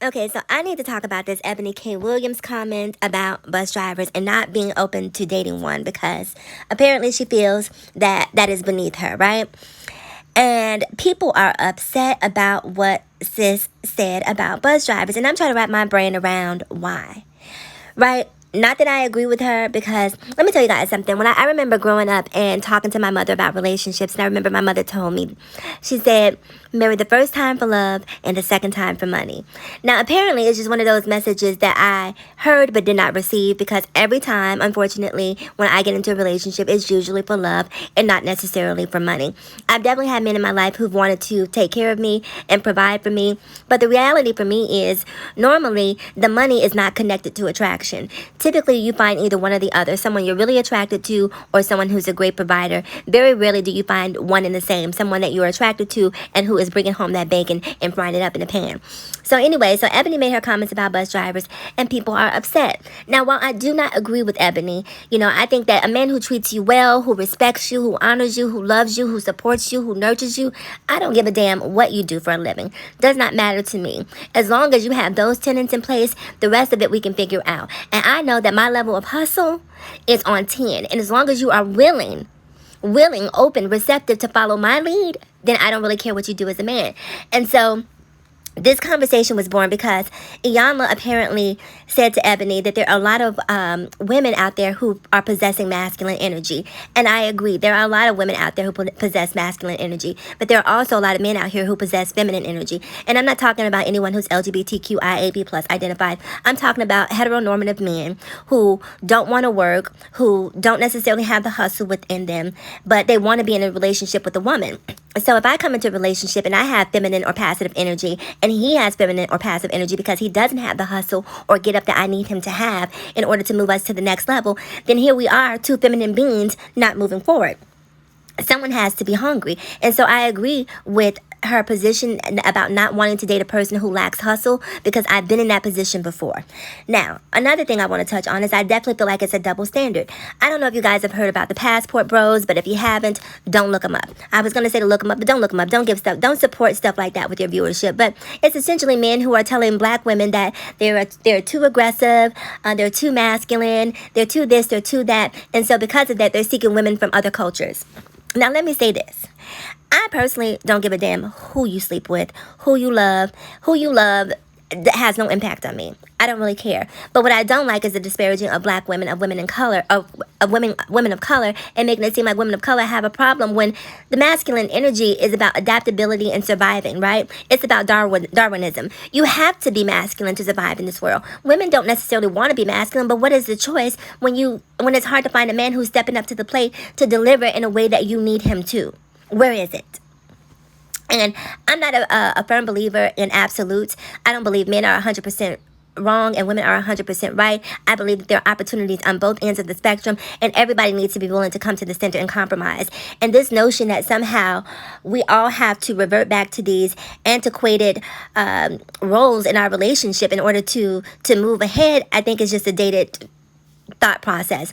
Okay, so I need to talk about this Ebony K. Williams comment about bus drivers and not being open to dating one because apparently she feels that that is beneath her, right? And people are upset about what sis said about bus drivers, and I'm trying to wrap my brain around why, right? Not that I agree with her because let me tell you guys something. When I remember growing up and talking to my mother about relationships, and I remember my mother told me, she said, marry the first time for love and the second time for money. Now, apparently, it's just one of those messages that I heard but did not receive because every time, unfortunately, when I get into a relationship, it's usually for love and not necessarily for money. I've definitely had men in my life who've wanted to take care of me and provide for me, but the reality for me is normally the money is not connected to attraction. Typically, you find either one or the other, someone you're really attracted to or someone who's a great provider. Very rarely do you find one and the same, someone that you're attracted to and who is bringing home that bacon and frying it up in a pan. So anyway, so Ebony made her comments about bus drivers and people are upset. Now, while I do not agree with Ebony, I think that a man who treats you well, who respects you, who honors you, who loves you, who supports you, who nurtures you, I don't give a damn what you do for a living. Does not matter to me. As long as you have those tenets in place, the rest of it we can figure out. And I know that my level of hustle is on 10. And as long as you are willing, open, receptive to follow my lead, then I don't really care what you do as a man. And so this conversation was born because Iyanla apparently said to Ebony that there are a lot of women out there who are possessing masculine energy. And I agree. There are a lot of women out there who possess masculine energy. But there are also a lot of men out here who possess feminine energy. And I'm not talking about anyone who's LGBTQIAB plus identified. I'm talking about heteronormative men who don't want to work, who don't necessarily have the hustle within them, but they want to be in a relationship with a woman. So if I come into a relationship and I have feminine or passive energy and he has feminine or passive energy because he doesn't have the hustle or get up that I need him to have in order to move us to the next level, then here we are, two feminine beings not moving forward. Someone has to be hungry. And so I agree with her position about not wanting to date a person who lacks hustle because I've been in that position before. Now, another thing I want to touch on is I definitely feel like it's a double standard. I don't know if you guys have heard about the passport bros, but if you haven't, don't look them up. I was going to say to look them up, but don't look them up. Don't support stuff like that with your viewership. But it's essentially men who are telling black women that they're too aggressive, they're too masculine, they're too this, they're too that. And so because of that, they're seeking women from other cultures. Now, let me say this. I personally don't give a damn who you sleep with, who you love that has no impact on me. I don't really care. But what I don't like is the disparaging of black women, of women in color, of women of color, and making it seem like women of color have a problem when the masculine energy is about adaptability and surviving, right? It's about Darwinism. You have to be masculine to survive in this world. Women don't necessarily want to be masculine, but what is the choice when it's hard to find a man who's stepping up to the plate to deliver in a way that you need him to? Where is it? And I'm not a firm believer in absolutes. I don't believe men are 100% wrong and women are 100% right. I believe that there are opportunities on both ends of the spectrum and everybody needs to be willing to come to the center and compromise. And this notion that somehow we all have to revert back to these antiquated roles in our relationship in order to move ahead, I think is just a dated thought process.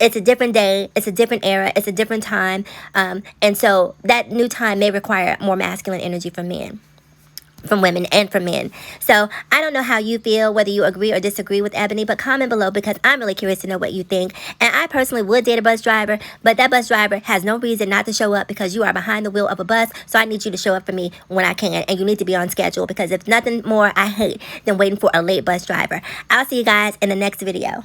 It's a different day, it's a different era, it's a different time, and so that new time may require more masculine energy from men, from women, and from men. So I don't know how you feel, whether you agree or disagree with Ebony, but comment below because I'm really curious to know what you think. And I personally would date a bus driver, but that bus driver has no reason not to show up because you are behind the wheel of a bus, so I need you to show up for me when I can, and you need to be on schedule because if nothing more I hate than waiting for a late bus driver. I'll see you guys in the next video.